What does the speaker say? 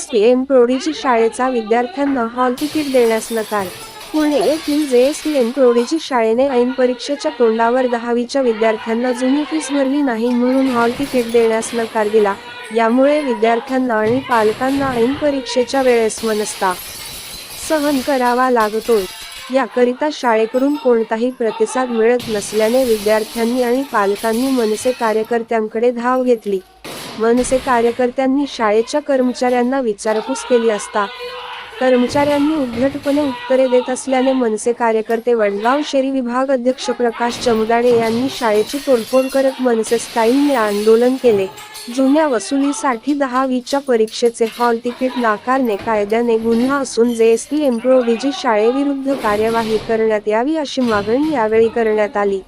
JSPM prodigy शाळेचा विद्यार्थ्यांना hall ticket देण्यास नकार। पुणे येथील JSPM प्रोडिजी शाळेने ऐन परीक्षेच्या तोंडावर 10वीच्या विद्यार्थ्यांना जुनी फीस भरली नाही म्हणून हॉल तिकीट देण्यास नकार दिला। यामुळे विद्यार्थ्यांना आणि पालकांना ऐन परीक्षेच्या वेळेस मनस्ताप सहन करावा लागतोय। याकरिता शाळेकडून कोणताही प्रतिसाद मिळत नसल्याने विद्यार्थ्यांनी आणि पालकांनी मनसे कार्यकर्त्यांकडे धाव घेतली। मनसे कार्यकर्त्यांनी शाळेच्या कर्मचाऱ्यांना विचारपूस केली असता कर्मचाऱ्यांनी उद्धटपणे उत्तरे देत असल्याने मनसे कार्यकर्ते वडगाव शहरी विभाग अध्यक्ष प्रकाश जमदाडे यांनी शाळेची तोडफोड करत मनसे स्टाईलने आंदोलन केले। जुन्या वसुलीसाठी 10वीच्या परीक्षेचे हॉल तिकीट नाकारणे कायद्याने गुन्हा असून JSPM प्रोडिजी शाळेविरुद्ध कार्यवाही करण्यात यावी अशी मागणी यावेळी करण्यात आली।